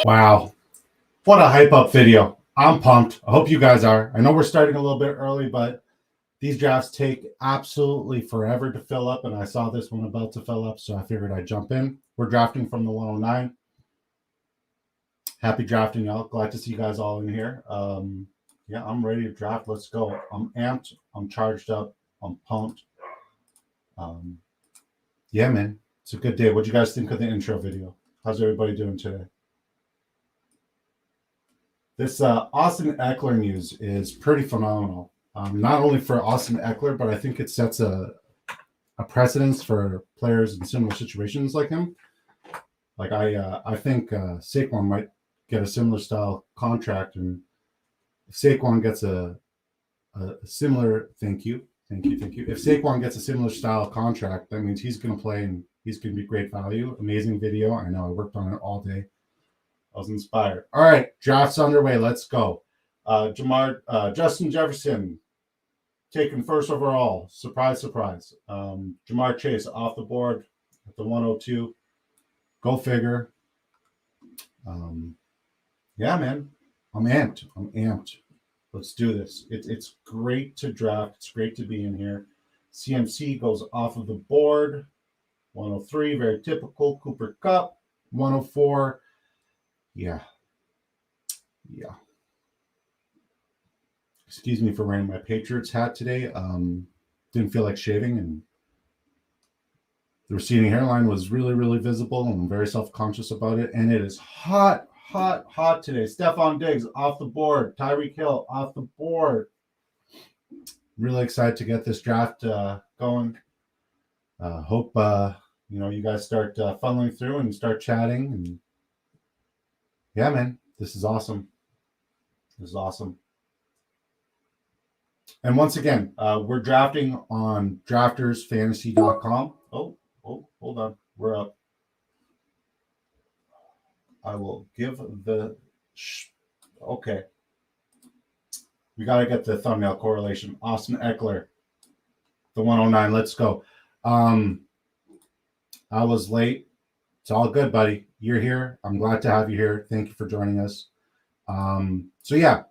Wow. What a hype up video. I'm pumped. I hope you guys are. I know we're starting a little bit early, but these drafts take absolutely forever to fill up. And I saw this one about to fill up, so I figured I'd jump in. We're drafting from the 109. Happy drafting, y'all. Glad to see you guys all in here. Yeah, I'm ready to draft. Let's go. I'm amped. I'm charged up. I'm pumped. Yeah, man. It's a good day. What do you guys think of the intro video? How's everybody doing today? This Austin Eckler news is pretty phenomenal. Not only for Austin Eckler, but I think it sets a precedence for players in similar situations like him. Like I think Saquon might get a similar style contract, and if Saquon gets a similar thank you. If Saquon gets a similar style contract, that means he's going to play and he's going to be great value. Amazing video. I know I worked on it all day. I was inspired. All right, draft's underway. Let's go. Justin Jefferson, taken first overall. Surprise, surprise. Jamar Chase off the board at the 102. Go figure. Yeah, man. I'm amped. Let's do this. It's great to draft. It's great to be in here. CMC goes off of the board. 103, very typical. Cooper Kupp, 104. Yeah. Excuse me for wearing my Patriots hat today. Didn't feel like shaving, and the receding hairline was really, really visible. I'm very self-conscious about it, and it is hot today. Stephon Diggs off the board. Tyreek Hill off the board. Really excited to get this draft going. Hope you guys start funneling through and start chatting. And yeah, man, this is awesome. And once again, we're drafting on draftersfantasy.com. Oh, hold on. We're up. I will give the... Okay. We got to get the thumbnail correlation. Austin Eckler, the 109. Let's go. I was late. It's all good, buddy. You're here. I'm glad to have you here. Thank you for joining us. So yeah,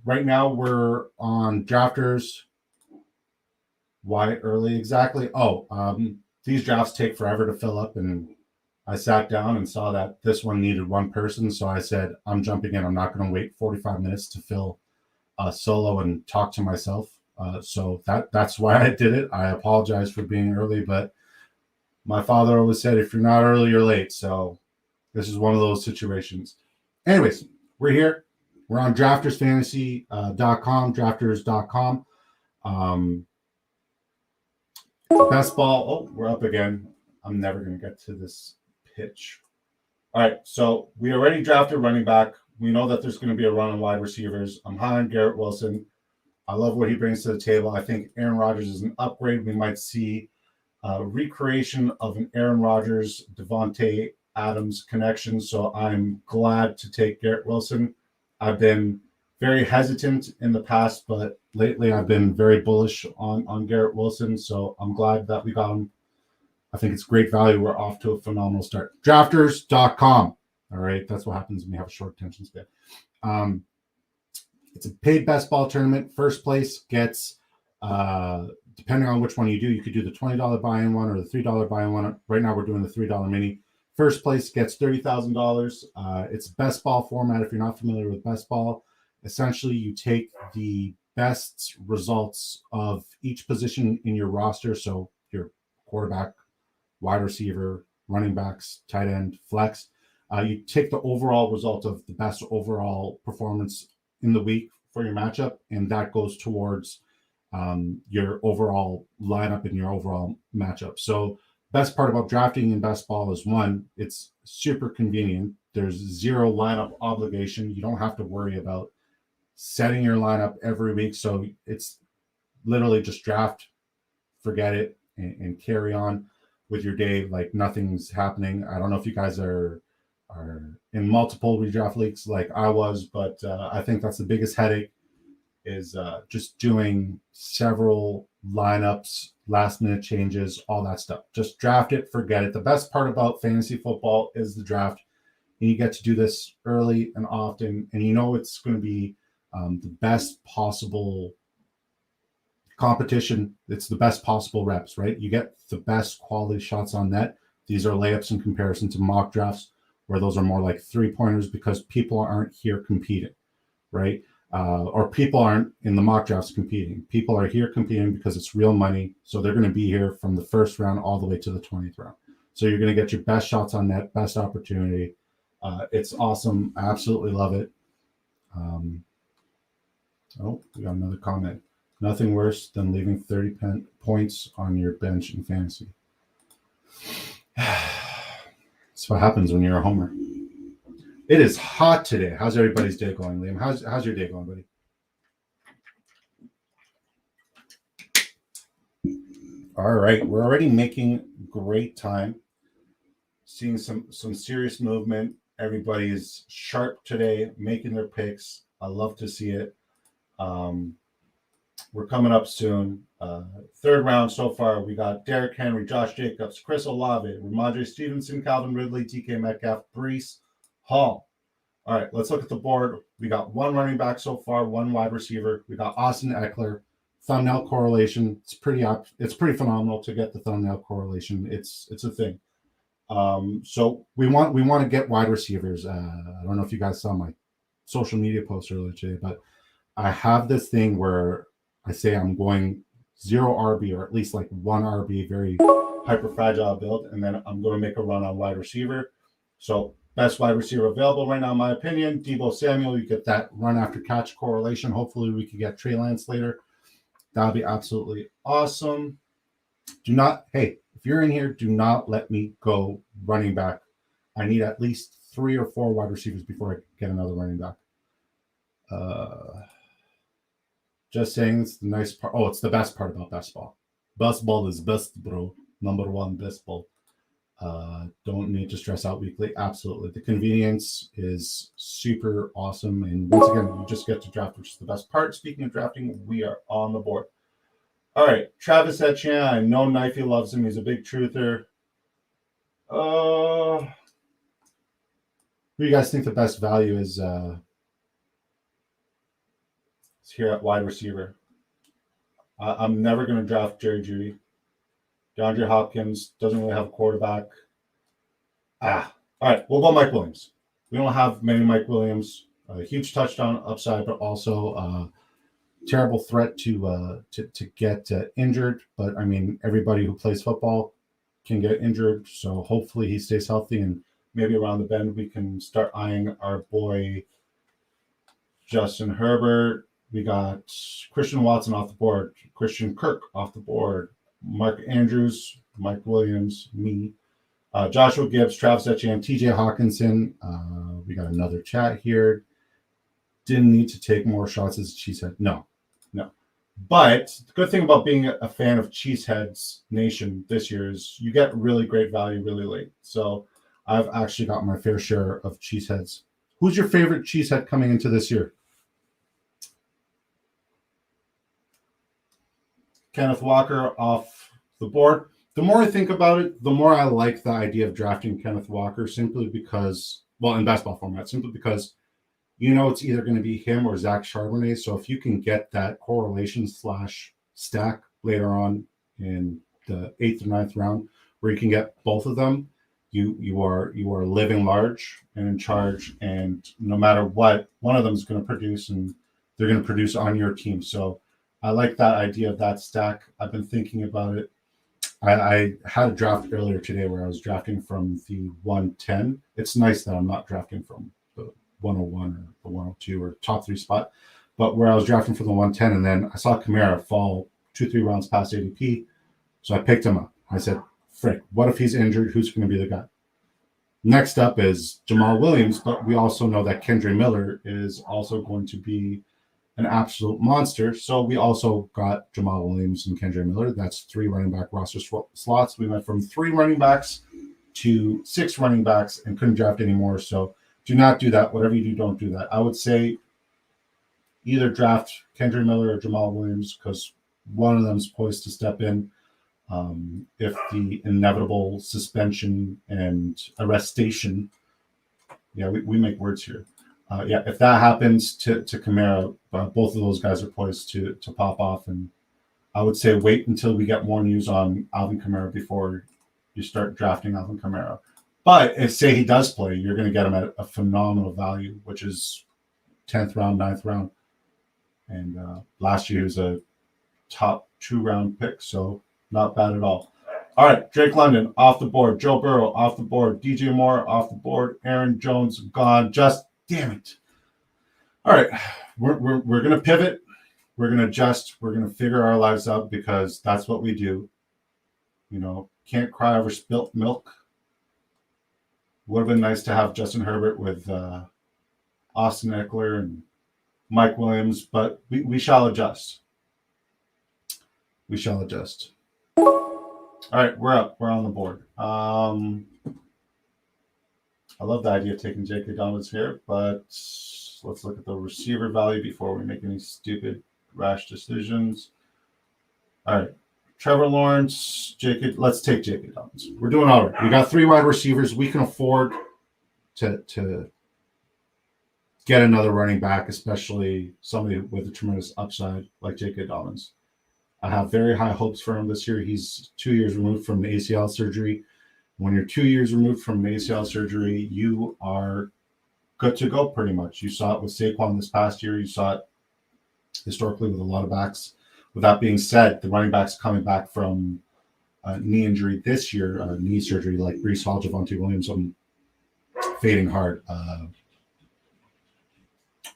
right now we're on drafters. Why early exactly? These drafts take forever to fill up, and I sat down and saw that this one needed one person. So I said, I'm jumping in. I'm not going to wait 45 minutes to fill solo and talk to myself. So that's why I did it. I apologize for being early, but my father always said, if you're not early, you're late. So this is one of those situations. Anyways, we're here. We're on draftersfantasy.com, drafters.com. Bestball. Oh, we're up again. I'm never going to get to this pitch. All right, so we already drafted running back. We know that there's going to be a run on wide receivers. I'm high on Garrett Wilson. I love what he brings to the table. I think Aaron Rodgers is an upgrade. We might see recreation of an Aaron Rodgers, Devontae Adams connection. So I'm glad to take Garrett Wilson. I've been very hesitant in the past, but lately I've been very bullish on Garrett Wilson. So I'm glad that we got him. I think it's great value. We're off to a phenomenal start. Drafters.com. All right. That's what happens when you have a short attention span. It's a paid best ball tournament. First place gets, depending on which one you do, you could do the $20 buy-in one or the $3 buy-in one. Right now we're doing the $3 mini. First place gets $30,000. It's best ball format. If you're not familiar with best ball, essentially you take the best results of each position in your roster. So your quarterback, wide receiver, running backs, tight end, flex. You take the overall result of the best overall performance in the week for your matchup, and that goes towards your overall lineup and your overall matchup. So best part about drafting in best ball is, one, it's super convenient. There's zero lineup obligation. You don't have to worry about setting your lineup every week. So it's literally just draft, forget it, and carry on with your day like nothing's happening. I don't know if you guys are in multiple redraft leagues like I was, but I think that's the biggest headache is just doing several lineups, last minute changes, all that stuff. Just draft it, forget it. The best part about fantasy football is the draft. and you get to do this early and often, and you know it's going to be the best possible competition. It's the best possible reps, right? You get the best quality shots on net. These are layups in comparison to mock drafts, where those are more like 3-pointers because people aren't here competing, right? Or people aren't in the mock drafts competing. People are here competing because it's real money. So they're going to be here from the first round all the way to the 20th round. So you're going to get your best shots on net, best opportunity. It's awesome. I absolutely love it. We got another comment. Nothing worse than leaving 30 points on your bench in fantasy. That's what happens when you're a homer. It is hot today. How's everybody's day going, Liam? How's your day going, buddy? All right, we're already making great time. Seeing some serious movement. Everybody is sharp today, making their picks. I love to see it. We're coming up soon. Third round so far, we got Derrick Henry, Josh Jacobs, Chris Olave, Ramondre Stevenson, Calvin Ridley, DK Metcalf, Breece Hall. All right, let's look at the board. We got one running back so far, one wide receiver. We got Austin Eckler. Thumbnail correlation. It's pretty phenomenal to get the thumbnail correlation. It's a thing. So we want to get wide receivers. I don't know if you guys saw my social media post earlier today, but I have this thing where I say I'm going 0 RB or at least like 1 RB, very hyper fragile build, and then I'm going to make a run on wide receiver. So best wide receiver available right now, in my opinion, Deebo Samuel. You get that run after catch correlation. Hopefully we could get Trey Lance later. That'll be absolutely awesome. If you're in here, do not let me go running back. I need at least 3 or 4 wide receivers before I get another running back. Just saying, it's the nice part. Oh, it's the best part about Bestball. Bestball is best, bro. Number 1 Bestball. Don't need to stress out weekly. Absolutely. The convenience is super awesome. And once again, you just get to draft, which is the best part. Speaking of drafting, we are on the board. All right. Travis Etienne. I know Knifey loves him. He's a big truther. Who do you guys think the best value is here at wide receiver? I'm never going to draft Jerry Jeudy. DeAndre Hopkins doesn't really have a quarterback. All right, we'll go Mike Williams. We don't have many Mike Williams. A huge touchdown upside, but also a terrible threat to get injured. But, I mean, everybody who plays football can get injured. So hopefully he stays healthy, and maybe around the bend we can start eyeing our boy Justin Herbert. We got Christian Watson off the board, Christian Kirk off the board, Mark Andrews, Mike Williams, me, Joshua Gibbs, Travis Etienne, TJ Hawkinson. We got another chat here. Didn't need to take more shots as a cheesehead. No. But the good thing about being a fan of Cheeseheads Nation this year is you get really great value really late. So I've actually got my fair share of Cheeseheads. Who's your favorite Cheesehead coming into this year? Kenneth Walker off the board. The more I think about it, the more I like the idea of drafting Kenneth Walker, simply because, in Bestball format, simply because it's either going to be him or Zach Charbonnet. So if you can get that correlation / stack later on in the 8th or 9th round, where you can get both of them, you are living large and in charge. And no matter what, one of them is going to produce, and they're going to produce on your team. So I like that idea of that stack. I've been thinking about it. I had a draft earlier today where I was drafting from the 110. It's nice that I'm not drafting from the 101 or the 102 or top 3 spot, but where I was drafting from the 110, and then I saw Kamara fall 2-3 rounds past ADP, so I picked him up. I said, frick, what if he's injured? Who's going to be the guy? Next up is Jamal Williams, but we also know that Kendre Miller is also going to be an absolute monster. So we also got Jamal Williams and Kendre Miller. That's 3 running back roster slots. We went from 3 running backs to 6 running backs and couldn't draft anymore. So do not do that. Whatever you do, don't do that. I would say either draft Kendre Miller or Jamal Williams, because one of them is poised to step in if the inevitable suspension and arrestation Yeah, we make words here. Yeah, if that happens to Kamara, both of those guys are poised to pop off. And I would say wait until we get more news on Alvin Kamara before you start drafting Alvin Kamara. But if say he does play, you're going to get him at a phenomenal value, which is 10th round, 9th round. And last year he was a top 2-round pick, so not bad at all. All right, Drake London off the board, Joe Burrow off the board, DJ Moore off the board, Aaron Jones gone. Just damn it. All right, we're gonna pivot, we're gonna adjust, we're gonna figure our lives out because that's what we do. You know, can't cry over spilt milk. Would have been nice to have Justin Herbert with Austin Eckler and Mike Williams, but we shall adjust. We shall adjust. All right, we're up. We're on the board. I love the idea of taking J.K. Dobbins here, but let's look at the receiver value before we make any stupid, rash decisions. All right, Trevor Lawrence, J.K. Let's take J.K. Dobbins. We're doing all right. We got 3 wide receivers. We can afford to get another running back, especially somebody with a tremendous upside like J.K. Dobbins. I have very high hopes for him this year. He's 2 years removed from the ACL surgery. When you're 2 years removed from the ACL surgery, you are good to go pretty much. You saw it with Saquon this past year. You saw it historically with a lot of backs. With that being said, the running backs coming back from knee injury this year, knee surgery like Breece Hall, Javonte Williams, fading hard.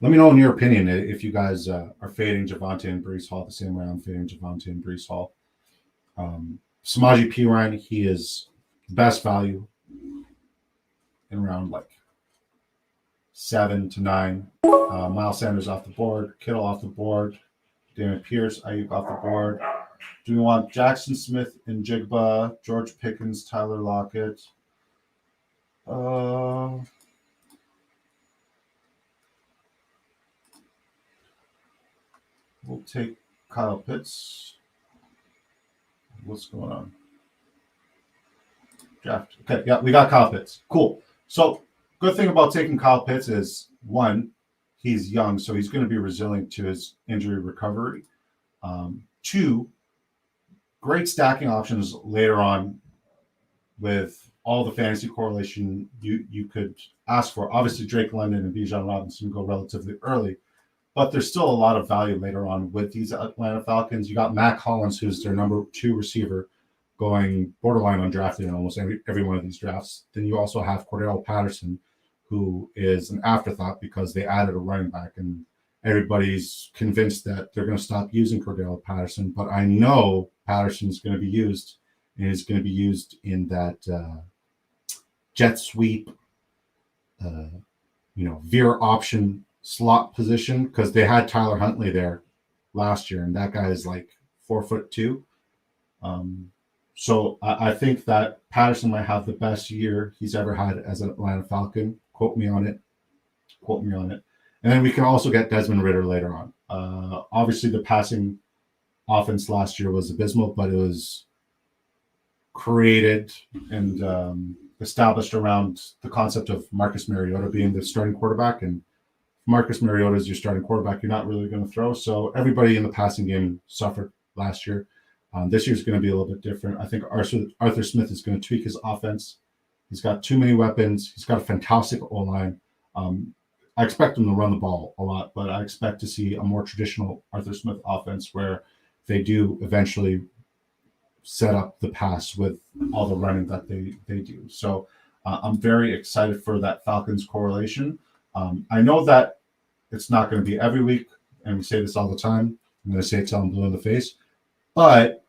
Let me know in your opinion if you guys are fading Javonte and Breece Hall the same way I'm fading Javonte and Breece Hall. Samaje Perine, he is best value in round like 7 to 9. Miles Sanders off the board, Kittle off the board, Dameon Pierce, Ayuk off the board. Do we want Jackson Smith and Jigba, George Pickens, Tyler Lockett? We'll take Kyle Pitts. What's going on? Draft. Okay, yeah, we got Kyle Pitts. Cool. So, good thing about taking Kyle Pitts is, one, he's young, so he's going to be resilient to his injury recovery. 2, great stacking options later on with all the fantasy correlation you could ask for. Obviously, Drake London and Bijan Robinson go relatively early, but there's still a lot of value later on with these Atlanta Falcons. You got Mac Hollins, who's their number 2 receiver, going borderline undrafted in almost every one of these drafts. Then you also have Cordell Patterson, who is an afterthought because they added a running back, and everybody's convinced that they're going to stop using Cordell Patterson. But I know Patterson's going to be used, and he's going to be used in that jet sweep, veer option slot position, because they had Tyler Huntley there last year, and that guy is like 4'2". So I think that Patterson might have the best year he's ever had as an Atlanta Falcon. Quote me on it. And then we can also get Desmond Ridder later on. Obviously, the passing offense last year was abysmal, but it was created and established around the concept of Marcus Mariota being the starting quarterback. And Marcus Mariota is your starting quarterback, you're not really going to throw. So everybody in the passing game suffered last year. This year's going to be a little bit different. I think Arthur Smith is going to tweak his offense. He's got too many weapons. He's got a fantastic O-line. I expect him to run the ball a lot, but I expect to see a more traditional Arthur Smith offense where they do eventually set up the pass with all the running that they do. So I'm very excited for that Falcons correlation. I know that it's not going to be every week, and we say this all the time. I'm going to say it till I'm blue in the face. But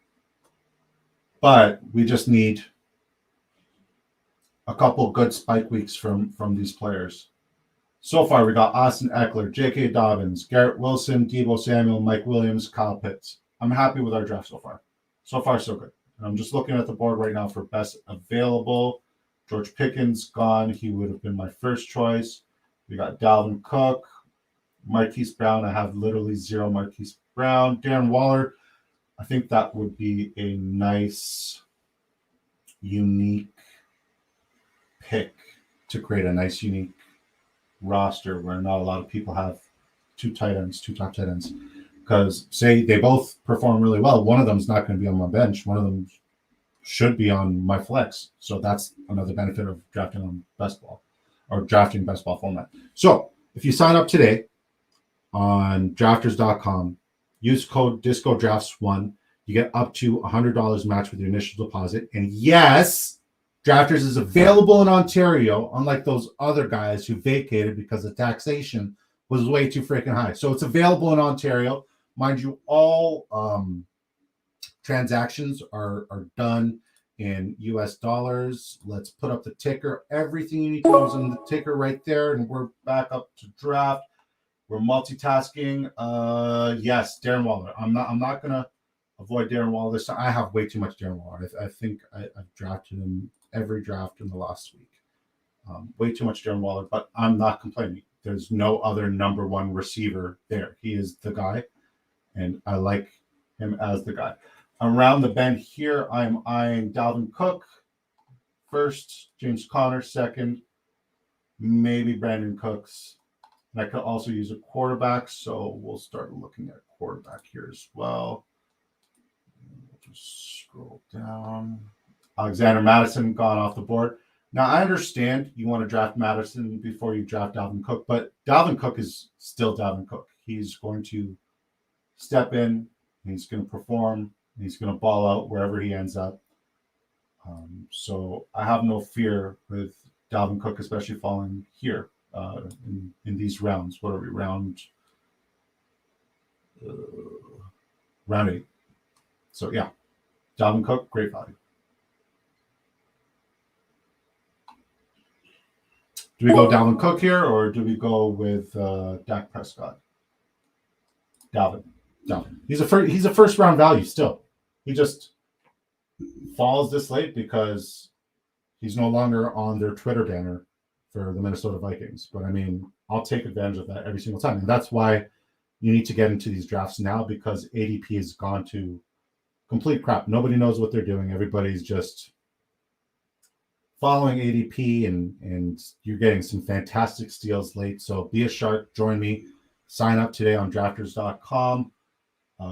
we just need a couple good spike weeks from these players. So far, we got Austin Eckler, J.K. Dobbins, Garrett Wilson, Deebo Samuel, Mike Williams, Kyle Pitts. I'm happy with our draft so far. So far, so good. And I'm just looking at the board right now for best available. George Pickens gone. He would have been my first choice. We got Dalvin Cook, Marquise Brown. I have literally 0 Marquise Brown. Darren Waller. I think that would be a nice, unique pick to create a nice, unique roster where not a lot of people have two top tight ends. Because say they both perform really well, one of them is not going to be on my bench. One of them should be on my flex. So that's another benefit of drafting on best ball or drafting best ball format. So if you sign up today on drafters.com, use code DiscoDrafts1, you get up to $100 match with your initial deposit. And yes, Drafters is available in Ontario, unlike those other guys who vacated because the taxation was way too freaking high. So it's available in Ontario. Mind you, all transactions are done in US dollars. Let's put up the ticker. Everything you need to know is in the ticker right there. And we're back up to draft. We're multitasking. Yes, Darren Waller. I'm not gonna avoid Darren Waller this time. I have way too much Darren Waller. I think I've drafted him every draft in the last week. Way too much Darren Waller, but I'm not complaining. There's no other number one receiver there. He is the guy, and I like him as the guy. Around the bend here, I am eyeing Dalvin Cook first, James Conner second, maybe Brandon Cooks. And I could also use a quarterback, so we'll start looking at quarterback here as well. We'll just scroll down. Alexander Madison gone off the board. Now, I understand you want to draft Madison before you draft Dalvin Cook, but Dalvin Cook is still Dalvin Cook. He's going to step in, he's going to perform, he's going to ball out wherever he ends up. So I have no fear with Dalvin Cook, especially falling here in these rounds. What are we, round 8. So, yeah, Dalvin Cook, great value. Do we go Dalvin Cook here, or do we go with Dak Prescott? Dalvin. He's a first round value still. He just falls this late because he's no longer on their Twitter banner for the Minnesota Vikings. But I mean, I'll take advantage of that every single time, and that's why you need to get into these drafts now, because ADP has gone to complete crap. Nobody knows what they're doing. Everybody's just following ADP, and you're getting some fantastic steals late. So be a shark. Join me. Sign up today on drafters.com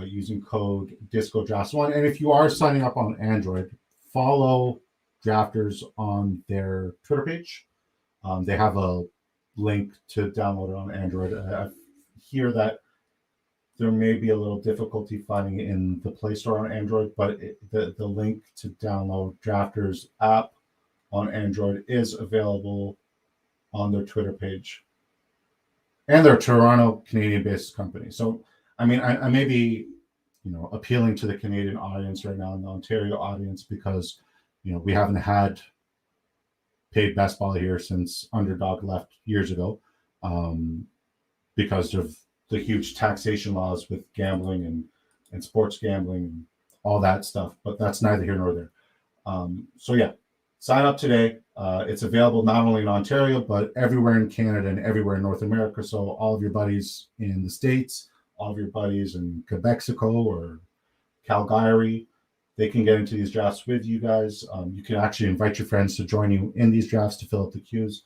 using code DiscoDrafts1. And if you are signing up on Android, follow Drafters on their Twitter page. They have a link to download it on Android. I hear that there may be a little difficulty finding it in the Play Store on Android, but the link to download Drafters app on Android is available on their Twitter page. And they're a Toronto, Canadian-based company. So, I mean, I may be, appealing to the Canadian audience right now and the Ontario audience because, we haven't had paid best ball here since Underdog left years ago because of the huge taxation laws with gambling and sports gambling and all that stuff. But that's neither here nor there. So, yeah. Sign up today. It's available not only in Ontario, but everywhere in Canada and everywhere in North America. So all of your buddies in the States, all of your buddies in Quebexico or Calgary, they can get into these drafts with you guys. You can actually invite your friends to join you in these drafts to fill up the queues.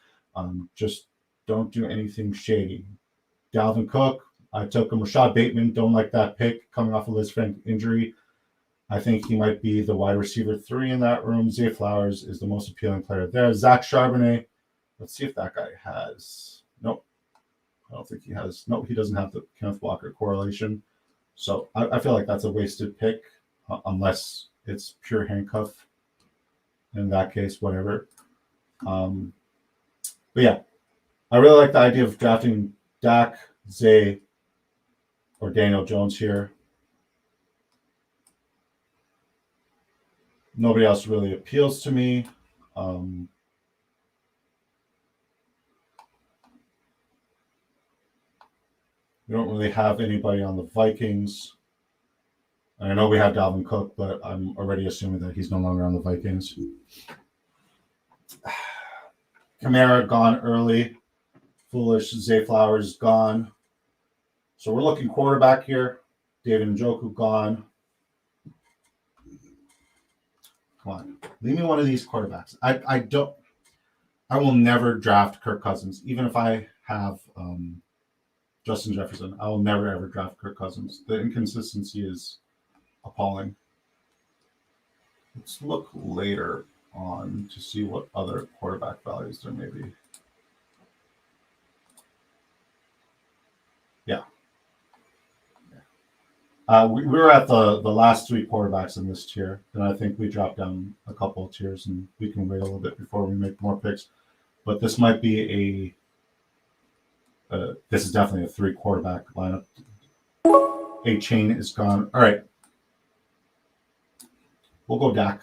Just don't do anything shady. Dalvin Cook, I took him. Rashad Bateman, don't like that pick coming off a Liz Frank injury. I think he might be the wide receiver 3 in that room. Zay Flowers is the most appealing player there. Zach Charbonnet. Let's see if that guy has. Nope. I don't think he has. Nope, he doesn't have the Kenneth Walker correlation. So I feel like that's a wasted pick unless it's pure handcuff. In that case, whatever. But yeah, I really like the idea of drafting Dak, Zay, or Daniel Jones here. Nobody else really appeals to me. We don't really have anybody on the Vikings. And I know we have Dalvin Cook, but I'm already assuming that he's no longer on the Vikings. Kamara gone early. Foolish Zay Flowers gone. So we're looking quarterback here. David Njoku gone. Come on, leave me one of these quarterbacks. I will never draft Kirk Cousins, even if I have Justin Jefferson. I will never ever draft Kirk Cousins. The inconsistency is appalling. Let's look later on to see what other quarterback values there may be. Yeah. We were at the last three quarterbacks in this tier, and I think we dropped down a couple of tiers, and we can wait a little bit before we make more picks. But this might be this is definitely a 3 quarterback lineup. A chain is gone. All right. We'll go Dak.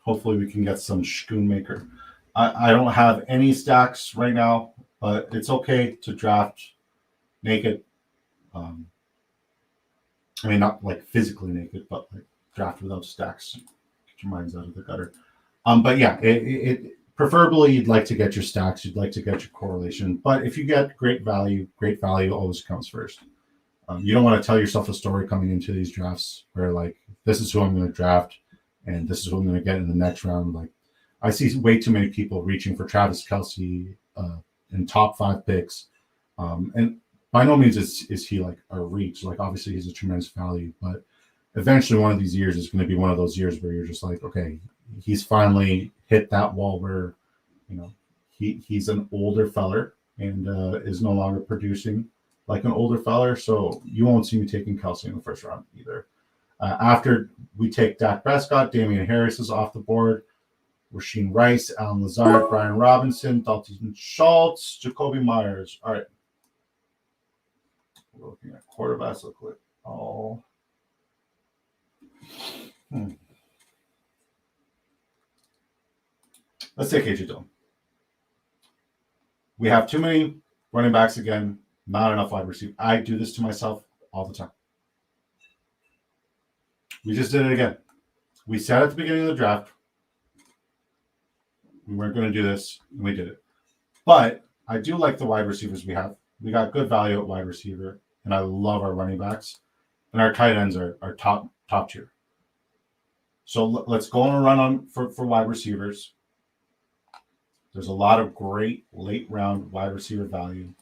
Hopefully we can get some Schoonmaker. I don't have any stacks right now, but it's okay to draft naked. I mean, not like physically naked, but like draft without stacks. Get your minds out of the gutter. But yeah, it preferably you'd like to get your stacks. You'd like to get your correlation. But if you get great value always comes first. You don't want to tell yourself a story coming into these drafts where like, this is who I'm going to draft and this is who I'm going to get in the next round. Like, I see way too many people reaching for Travis Kelce in top 5 picks. And by no means is he like a reach. Like, obviously he's a tremendous value, but eventually one of these years is going to be one of those years where you're just like, okay, he's finally hit that wall where, you know, he's an older feller and is no longer producing like an older feller. So you won't see me taking Kelce in the first round either. After we take Dak Prescott, Damian Harris is off the board. Rasheed Rice, Alan Lazard, Brian Robinson, Dalton Schultz, Jacoby Myers. All right. We're looking at quarterbacks. Look like all. Let's take AJ Dillon. We have too many running backs again, not enough wide receiver. I do this to myself all the time. We just did it again. We said at the beginning of the draft we weren't going to do this, and we did it. But I do like the wide receivers we have. We got good value at wide receiver, and I love our running backs. And our tight ends are top tier. So let's go on a run on for wide receivers. There's a lot of great late round wide receiver value.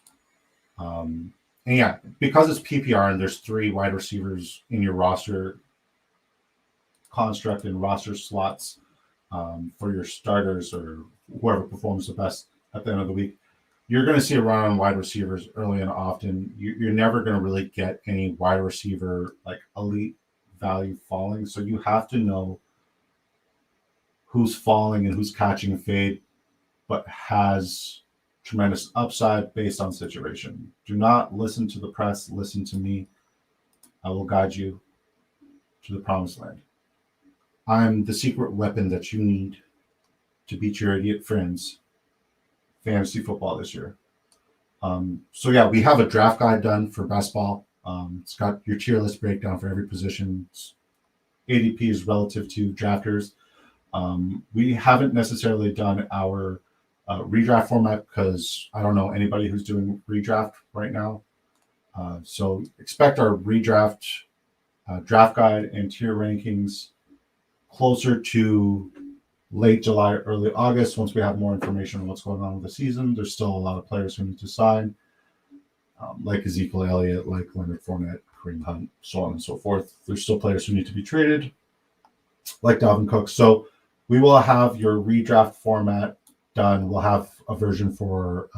And yeah, because it's PPR and there's 3 wide receivers in your roster construct and roster slots for your starters or whoever performs the best at the end of the week, you're going to see a run on wide receivers early and often. You're never going to really get any wide receiver like elite value falling. So you have to know who's falling and who's catching a fade, but has tremendous upside based on situation. Do not listen to the press. Listen to me. I will guide you to the promised land. I'm the secret weapon that you need to beat your idiot friends fantasy football this year. So yeah, we have a draft guide done for Bestball. It's got your tier list breakdown for every position. ADP is relative to drafters. We haven't necessarily done our redraft format because I don't know anybody who's doing redraft right now. So expect our redraft draft guide and tier rankings closer to late July, early August, once we have more information on what's going on with the season. There's still a lot of players who need to sign, like Ezekiel Elliott, like Leonard Fournette, Kareem Hunt, so on and so forth. There's still players who need to be traded, like Dalvin Cook. So we will have your redraft format done. We'll have a version for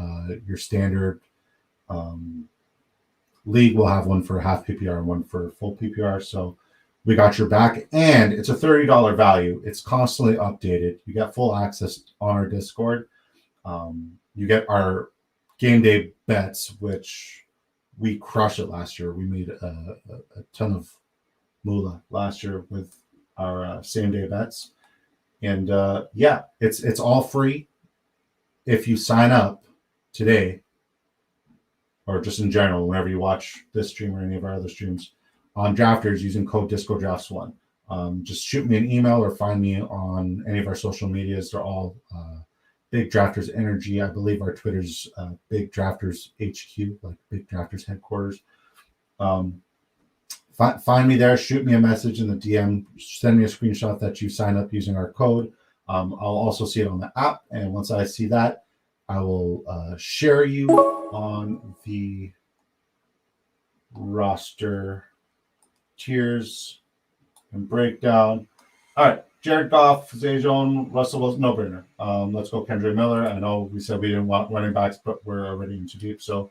your standard league. We'll have one for half PPR and one for full PPR. So we got your back, and it's a $30 value. It's constantly updated. You get full access on our Discord. You get our game day bets, which we crushed it last year. We made a ton of moolah last year with our same day bets. And yeah, it's all free if you sign up today, or just in general, whenever you watch this stream or any of our other streams, on Drafters using code DiscoDrafts1. Just shoot me an email or find me on any of our social medias. They're all Big Drafters Energy. I believe our Twitter's Big Drafters HQ, like Big Drafters headquarters. Find me there. Shoot me a message in the DM. Send me a screenshot that you sign up using our code. I'll also see it on the app. And once I see that, I will share you on the roster tiers and breakdown. All right, Jared Goff, Zay Jones, Russell Wilson, no brainer. Let's go Kendra Miller. I know we said we didn't want running backs, but we're already in too deep. So,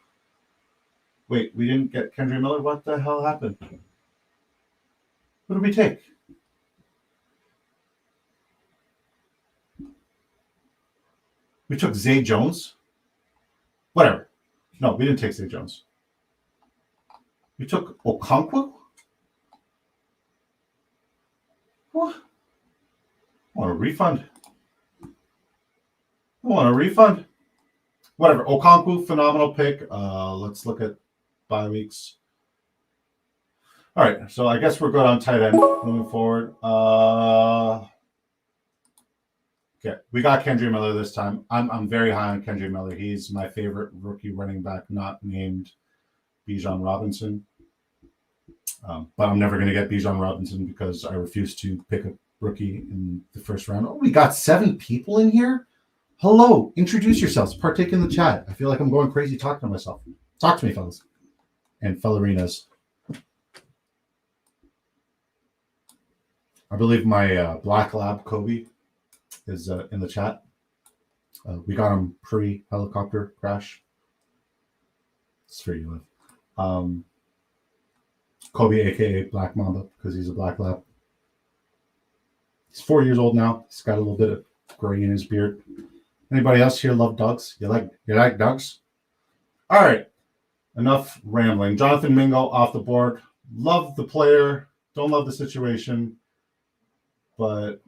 wait, we didn't get Kendra Miller. What the hell happened? What did we take? We took Zay Jones. Whatever. No, we didn't take Zay Jones. We took Okonkwo. What? I want a refund. Whatever. Okonkwo, phenomenal pick. Let's look at bye weeks. All right, so I guess we're good on tight end moving forward. Okay, we got Kendra Miller this time. I'm very high on Kendra Miller. He's my favorite rookie running back, not named Bijan Robinson. But I'm never going to get Bijan Robinson because I refuse to pick a rookie in the first round. Oh, we got 7 people in here. Hello, introduce yourselves. Partake in the chat. I feel like I'm going crazy talking to myself. Talk to me, fellas and fellerinas. I believe my Black Lab Kobe is in the chat. We got him pre-helicopter crash. It's for you, live. Kobe, a.k.a. Black Mamba, because he's a Black Lab. He's 4 years old now. He's got a little bit of gray in his beard. Anybody else here love dogs? You like dogs? All right. Enough rambling. Jonathan Mingo off the board. Love the player. Don't love the situation. But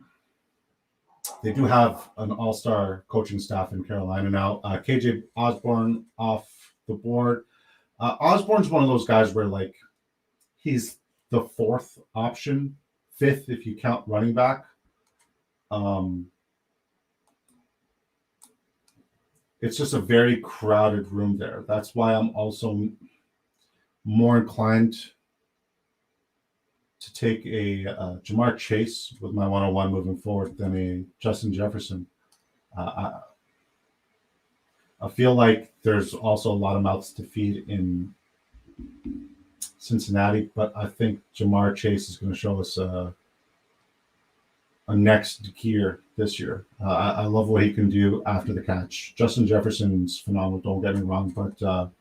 they do have an all-star coaching staff in Carolina now. KJ Osborne off the board. Osborne's one of those guys where, like, he's the 4th option, 5th if you count running back. It's just a very crowded room there. That's why I'm also more inclined to take a Jamar Chase with my 101 moving forward than a Justin Jefferson. I feel like there's also a lot of mouths to feed in Cincinnati, but I think Jamar Chase is going to show us a next gear this year. I love what he can do after the catch. Justin Jefferson's phenomenal, don't get me wrong, but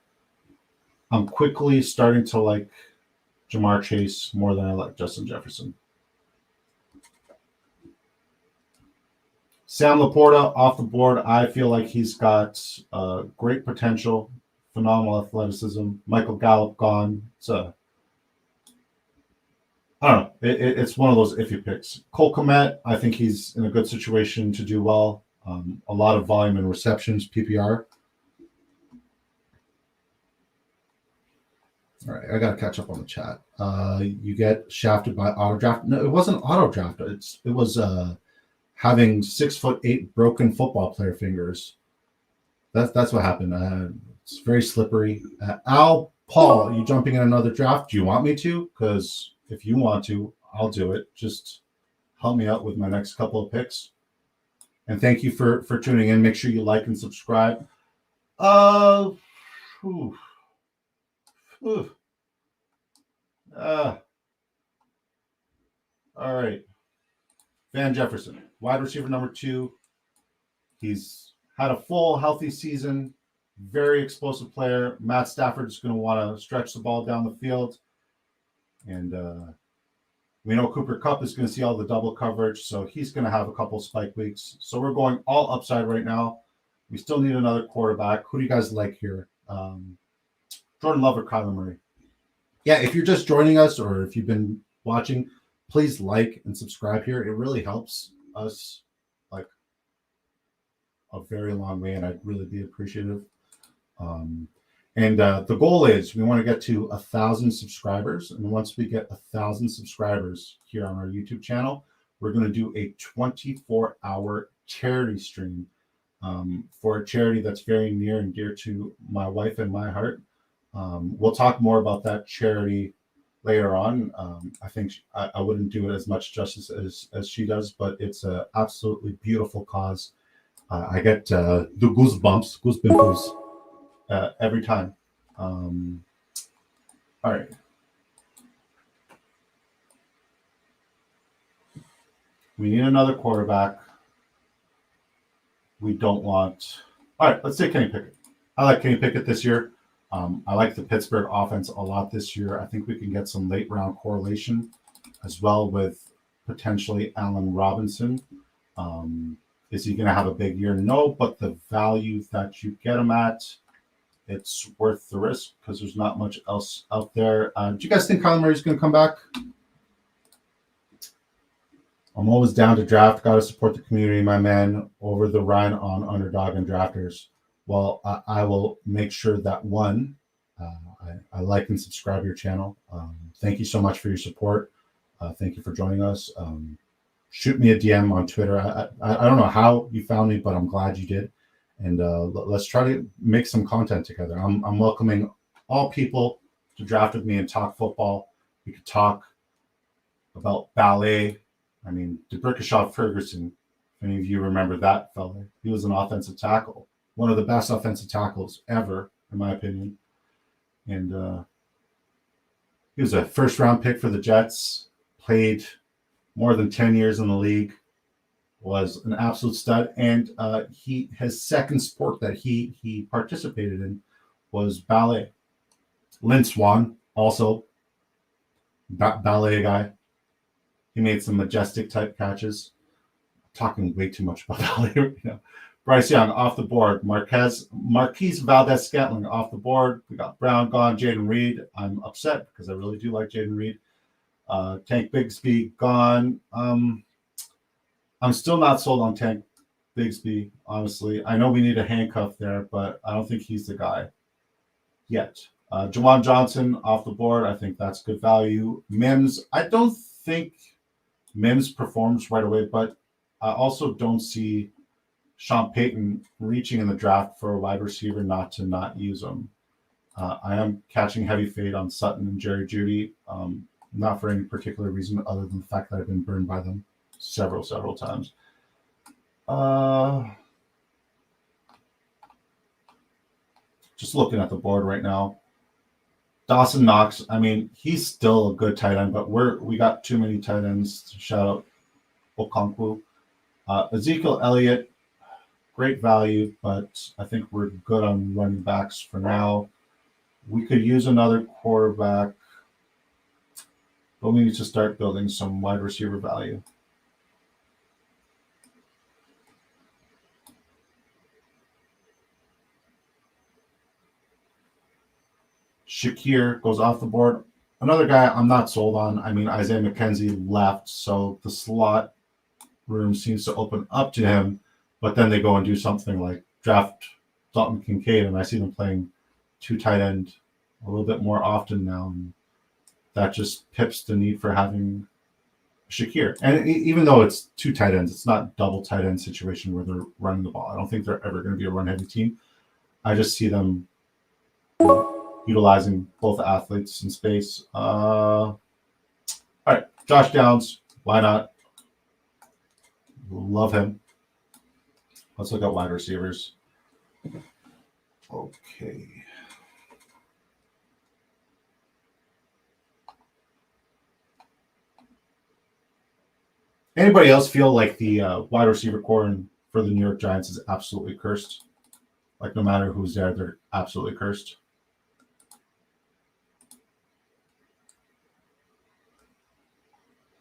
I'm quickly starting to like Jamar Chase more than I like Justin Jefferson. Sam Laporta off the board. I feel like he's got great potential, phenomenal athleticism. Michael Gallup gone. I don't know. It's one of those iffy picks. Cole Kmet, I think he's in a good situation to do well. A lot of volume and receptions, PPR. All right, I got to catch up on the chat. You get shafted by auto draft. No, it wasn't auto draft. It was having 6'8" broken football player fingers. That's what happened. It's very slippery. Al Paul, are you jumping in another draft? Do you want me to? Because if you want to, I'll do it. Just help me out with my next couple of picks. And thank you for tuning in. Make sure you like and subscribe. All right. Van Jefferson, wide receiver number 2. He's had a full, healthy season. Very explosive player. Matt Stafford's going to want to stretch the ball down the field. And we know Cooper Kupp is going to see all the double coverage, so he's going to have a couple spike weeks. So we're going all upside right now. We still need another quarterback. Who do you guys like here? Jordan Love or Kyler Murray? Yeah, if you're just joining us or if you've been watching, please like and subscribe here. It really helps us like a very long way, and I'd really be appreciative. And the goal is we want to get to 1,000 subscribers. And once we get 1,000 subscribers here on our YouTube channel, we're going to do a 24-hour charity stream for a charity that's very near and dear to my wife and my heart. We'll talk more about that charity later on. I think I wouldn't do it as much justice as she does, but it's an absolutely beautiful cause. I get the goosebumps every time. All right. We need another quarterback. We don't want. All right, let's say Kenny Pickett. I like Kenny Pickett this year. I like the Pittsburgh offense a lot this year. I think we can get some late round correlation as well with potentially Allen Robinson. Is he going to have a big year? No, but the value that you get him at, it's worth the risk because there's not much else out there. Do you guys think Kyler Murray's going to come back? I'm always down to draft. Got to support the community, my man. Over the Ryan on Underdog and Drafters. Well, I will make sure that one, I like and subscribe to your channel. Thank you so much for your support. Thank you for joining us. Shoot me a DM on Twitter. I don't know how you found me, but I'm glad you did. And let's try to make some content together. I'm welcoming all people to draft with me and talk football. We could talk about ballet. I mean, DeBrickashaw Ferguson, if any of you remember that fella, he was an offensive tackle, one of the best offensive tackles ever, in my opinion. And he was a first-round pick for the Jets, played more than 10 years in the league, was an absolute stud. And his second sport that he participated in was ballet. Lynn Swan, also ballet guy. He made some majestic type catches. I'm talking way too much about ballet right now. Bryce Young off the board. Marquise Valdez-Scantling off the board. We got Brown gone. Jaden Reed. I'm upset because I really do like Jaden Reed. Tank Bigsby gone. I'm still not sold on Tank Bigsby, honestly. I know we need a handcuff there, but I don't think he's the guy yet. Jawan Johnson off the board. I think that's good value. Mims, I don't think Mims performs right away, but I also don't see Sean Payton reaching in the draft for a wide receiver not to not use him. I am catching heavy fade on Sutton and Jerry Jeudy, not for any particular reason other than the fact that I've been burned by them several times. Just looking at the board right now. Dawson Knox, I mean, he's still a good tight end, but we got too many tight ends. Shout out Okonkwo. Ezekiel Elliott, great value, but I think we're good on running backs for now. We could use another quarterback, but we need to start building some wide receiver value. Shakir goes off the board. Another guy I'm not sold on. I mean, Isaiah McKenzie left, so the slot room seems to open up to him, but then they go and do something like draft Dalton Kincaid, and I see them playing two tight end a little bit more often now, and that just pips the need for having Shakir. And even though it's two tight ends, it's not double tight end situation where they're running the ball. I don't think they're ever going to be a run-heavy team. I just see them utilizing both athletes in space. All right, Josh Downs, why not? Love him. Let's look at wide receivers. Okay. Anybody else feel like the wide receiver core for the New York Giants is absolutely cursed? Like no matter who's there, they're absolutely cursed.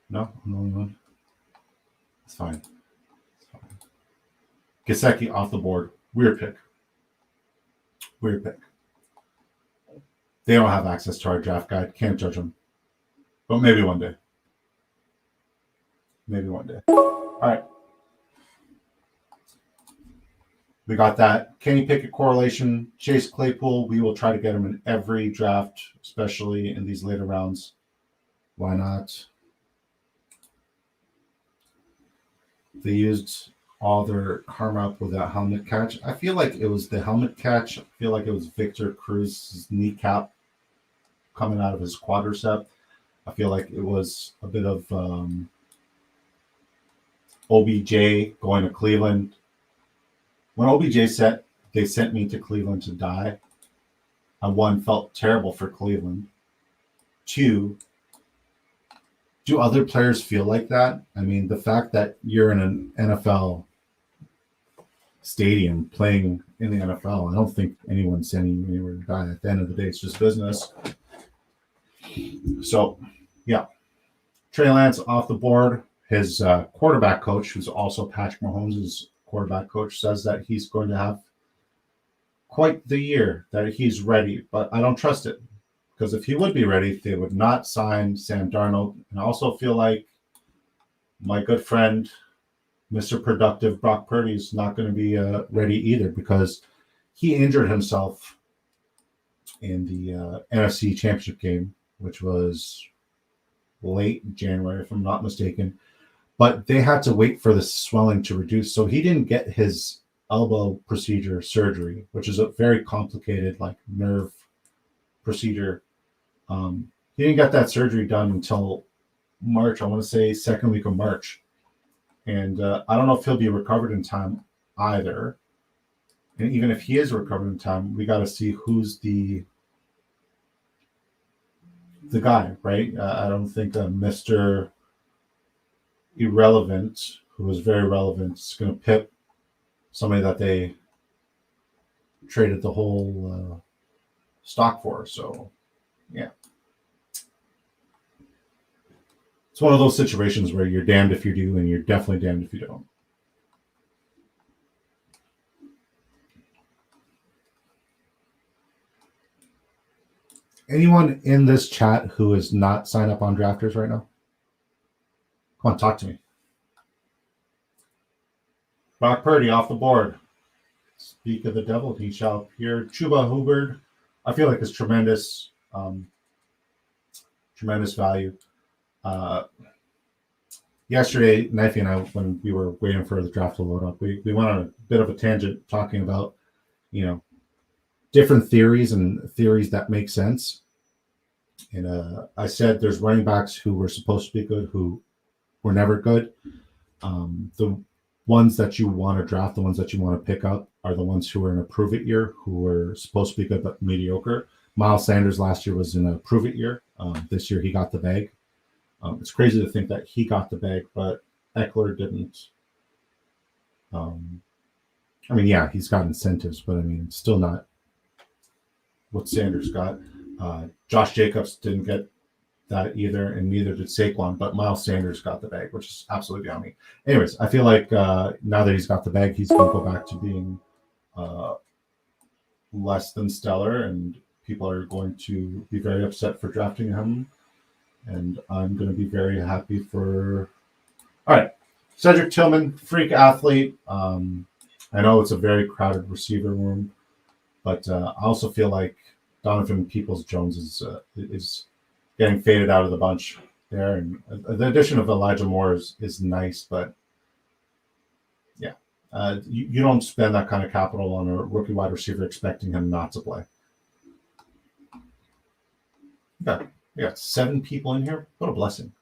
No, I'm the only one. It's fine. Gesicki off the board. Weird pick. They don't have access to our draft guide. Can't judge them. But maybe one day. All right. We got that. Kenny Pickett correlation. Chase Claypool. We will try to get him in every draft, especially in these later rounds. Why not? They used all their karma up with that helmet catch. I feel like it was the helmet catch. I feel like it was Victor Cruz's kneecap coming out of his quadricep. I feel like it was a bit of OBJ going to Cleveland, when they sent me to Cleveland to die. I, one, felt terrible for Cleveland. Two, do other players feel like that? I mean, the fact that you're in an NFL stadium playing in the NFL, I don't think anyone's sending you anywhere to die. At the end of the day, it's just business. So, yeah. Trey Lance off the board. His quarterback coach, who's also Patrick Mahomes' quarterback coach, says that he's going to have quite the year, that he's ready. But I don't trust it, because if he would be ready, they would not sign Sam Darnold. And I also feel like my good friend, Mr. Productive Brock Purdy, is not going to be ready either, because he injured himself in the NFC Championship game, which was late January, if I'm not mistaken. But they had to wait for the swelling to reduce. So he didn't get his elbow procedure surgery, which is a very complicated, like, nerve procedure. He didn't get that surgery done until March. I want to say second week of March. And I don't know if he'll be recovered in time either. And even if he is recovered in time, we got to see who's the guy, right? I don't think Mr. Irrelevant, who was very relevant, is going to pip somebody that they traded the whole stock for. So, yeah. It's one of those situations where you're damned if you do, and you're definitely damned if you don't. Anyone in this chat who is not signed up on Drafters right now? Come on, talk to me. Brock Purdy off the board. Speak of the devil, he shall appear. Chuba Hubbard, I feel like, is tremendous, tremendous value. Yesterday, Knifey and I, when we were waiting for the draft to load up, we went on a bit of a tangent talking about, different theories and theories that make sense. And I said there's running backs who were supposed to be good who were never good. The ones that you want to draft, the ones that you want to pick up, are the ones who were in a prove-it year, who were supposed to be good but mediocre. Miles Sanders last year was in a prove-it year. This year he got the bag. It's crazy to think that he got the bag, but Eckler didn't. Yeah, he's got incentives, but it's still not what Sanders got. Josh Jacobs didn't get that either, and neither did Saquon, but Miles Sanders got the bag, which is absolutely on me. Anyways, I feel like now that he's got the bag, he's going to go back to being less than stellar, and people are going to be very upset for drafting him, and I'm going to be very happy for... All right, Cedric Tillman, freak athlete. I know it's a very crowded receiver room, but I also feel like Donovan Peoples-Jones is getting faded out of the bunch there. And the addition of Elijah Moore is nice, but yeah, you don't spend that kind of capital on a rookie wide receiver expecting him not to play. Yeah, we got 7 people in here. What a blessing.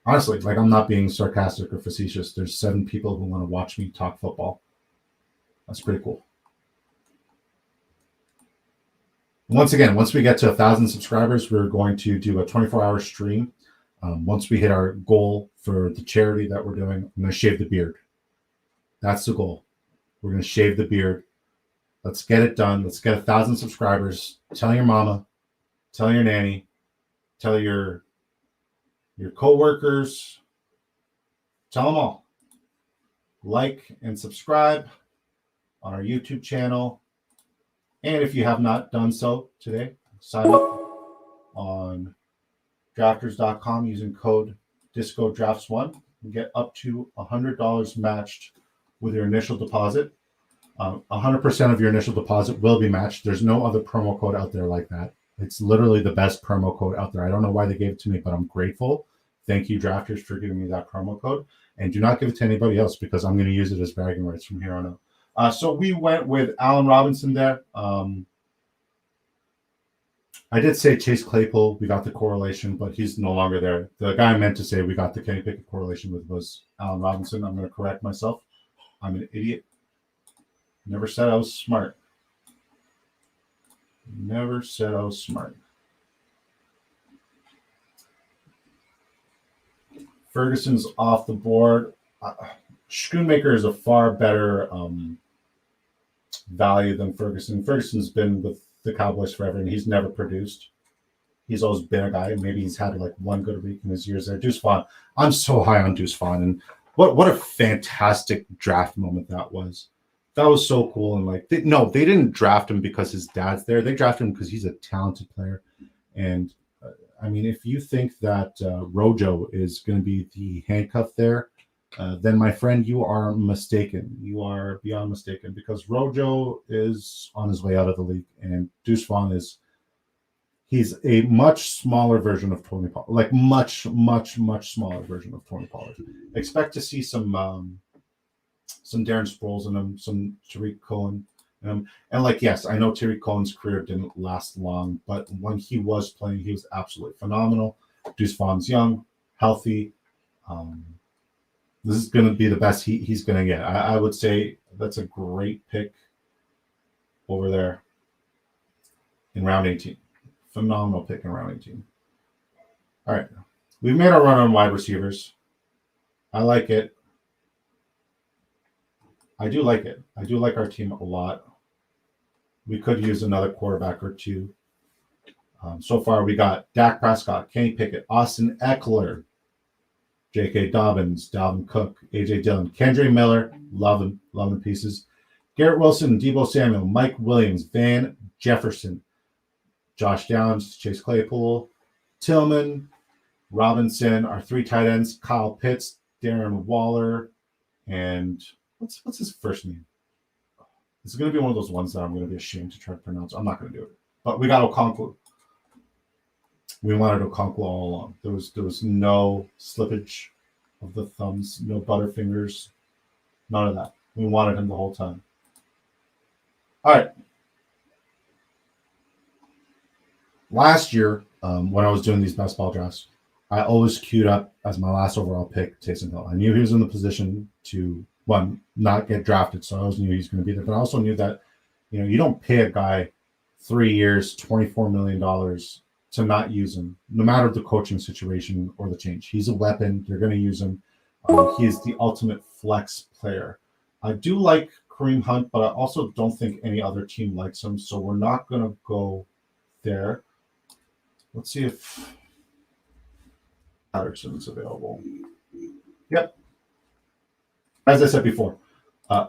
Honestly, like, I'm not being sarcastic or facetious. There's 7 people who want to watch me talk football. That's pretty cool. Once again, once we get to 1,000 subscribers, we're going to do a 24-hour stream. Once we hit our goal for the charity that we're doing, I'm going to shave the beard. That's the goal. We're going to shave the beard. Let's get it done. Let's get 1,000 subscribers. Tell your mama. Tell your nanny. Tell your co-workers. Tell them all. Like and subscribe on our YouTube channel. And if you have not done so today, sign up on drafters.com using code DiscoDrafts1 and get up to $100 matched with your initial deposit. 100% of your initial deposit will be matched. There's no other promo code out there like that. It's literally the best promo code out there. I don't know why they gave it to me, but I'm grateful. Thank you, Drafters, for giving me that promo code. And do not give it to anybody else, because I'm going to use it as bragging rights from here on out. So we went with Allen Robinson there. I did say Chase Claypool, we got the correlation, but he's no longer there. The guy I meant to say we got the Kenny Pickett correlation with was Allen Robinson. I'm going to correct myself. I'm an idiot. Never said I was smart. Never said I was smart. Ferguson's off the board. Schoonmaker is a far better value than Ferguson. Ferguson's been with the Cowboys forever, and he's never produced. He's always been a guy. Maybe he's had like one good week in his years there. Deuce Vaughn. I'm so high on Deuce Vaughn, and what a fantastic draft moment that was. That was so cool. And like, they didn't draft him because his dad's there. They drafted him because he's a talented player. And I mean, if you think that Rojo is going to be the handcuff there, then my friend, you are mistaken. You are beyond mistaken, because Rojo is on his way out of the league, and Deuce Vaughn he's a much smaller version of Tony Pollard, like much smaller version of Tony Pollard. Expect to see some Darren Sproles in him, some Tariq Cohen in him. And like, yes, I know Tariq Cohen's career didn't last long, but when he was playing, he was absolutely phenomenal. Deuce Vaughn's young, healthy. This is going to be the best he's going to get. I would say that's a great pick over there in round 18. Phenomenal pick in round 18. All right. We've made our run on wide receivers. I like it. I do like it. I do like our team a lot. We could use another quarterback or two. So far, we got Dak Prescott, Kenny Pickett, Austin Eckler, J.K. Dobbins, Dalvin Cook, A.J. Dillon, Kendre Miller, love them pieces. Garrett Wilson, Deebo Samuel, Mike Williams, Van Jefferson, Josh Downs, Chase Claypool, Tillman, Robinson, our three tight ends, Kyle Pitts, Darren Waller, and what's his first name? This is going to be one of those ones that I'm going to be ashamed to try to pronounce. I'm not going to do it. But we got Okonkwo. We wanted Okonkwo all along. There was no slippage of the thumbs, no butterfingers, none of that. We wanted him the whole time. All right. Last year, when I was doing these best ball drafts, I always queued up as my last overall pick Taysom Hill. I knew he was in the position to, one, not get drafted, so I always knew he was going to be there. But I also knew that, you don't pay a guy 3 years, $24 million to not use him, no matter the coaching situation or the change. He's a weapon. They're going to use him. He is the ultimate flex player. I do like Kareem Hunt, but I also don't think any other team likes him, so we're not going to go there. Let's see if Patterson's available. Yep. As I said before,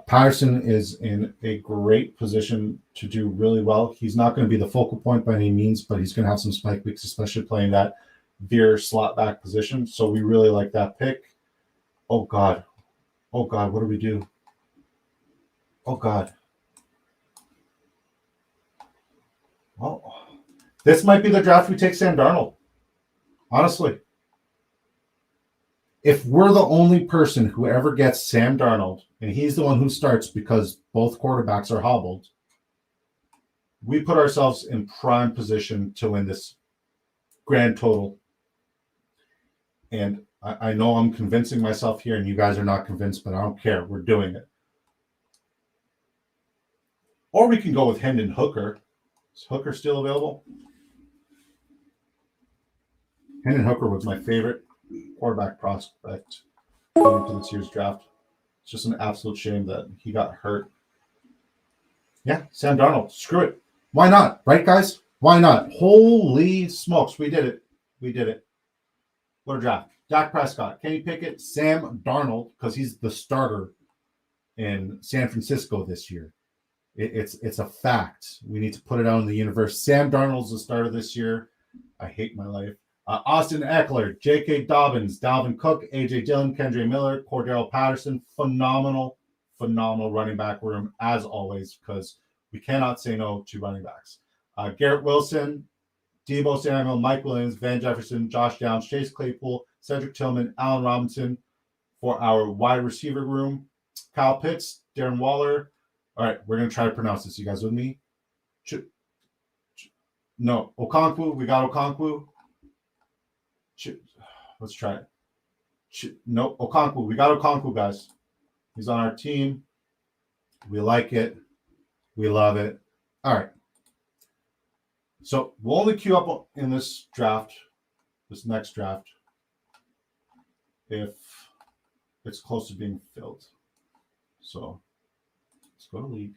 Patterson is in a great position to do really well. He's not going to be the focal point by any means, but he's going to have some spike weeks, especially playing that veer slot back position. So we really like that pick. Oh, God. What do we do? Oh, God. Well, this might be the draft we take Sam Darnold. Honestly. If we're the only person who ever gets Sam Darnold, and he's the one who starts because both quarterbacks are hobbled, we put ourselves in prime position to win this grand total. And I know I'm convincing myself here, and you guys are not convinced, but I don't care. We're doing it. Or we can go with Hendon Hooker. Is Hooker still available? Hendon Hooker was my favorite quarterback prospect going into this year's draft. It's just an absolute shame that he got hurt. Yeah, Sam Darnold. Screw it. Why not? Right, guys? Why not? Holy smokes. We did it. What a draft. Dak Prescott, Kenny Pickett, Sam Darnold, because he's the starter in San Francisco this year. It's a fact. We need to put it out in the universe. Sam Darnold's the starter this year. I hate my life. Austin Eckler, J.K. Dobbins, Dalvin Cook, A.J. Dillon, Kendre Miller, Cordell Patterson. Phenomenal running back room, as always, because we cannot say no to running backs. Garrett Wilson, Deebo Samuel, Mike Williams, Van Jefferson, Josh Downs, Chase Claypool, Cedric Tillman, Allen Robinson for our wide receiver room. Kyle Pitts, Darren Waller. All right, we're going to try to pronounce this. You guys with me? No, Okonkwo. We got Okonkwo. Let's try it. No, Okonkwo. We got Okonkwo, guys. He's on our team. We like it. We love it. All right. So we'll only queue up in this draft, this next draft, if it's close to being filled. So let's go to league.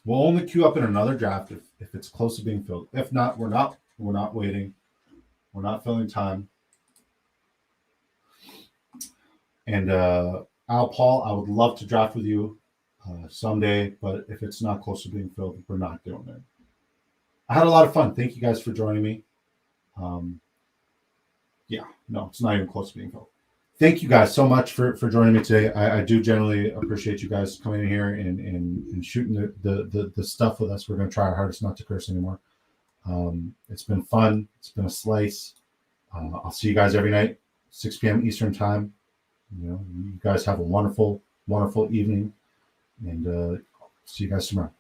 We'll only queue up in another draft if it's close to being filled. If not, we're not waiting. We're not filling time. And Paul, I would love to draft with you someday, but if it's not close to being filled, we're not doing it. I had a lot of fun. Thank you guys for joining me. No, it's not even close to being filled. Thank you guys so much for joining me today. I do generally appreciate you guys coming in here and shooting the stuff with us. We're going to try our hardest not to curse anymore. It's been fun. It's been a slice. I'll see you guys every night, 6 p.m. Eastern time. You guys have a wonderful, wonderful evening, and see you guys tomorrow.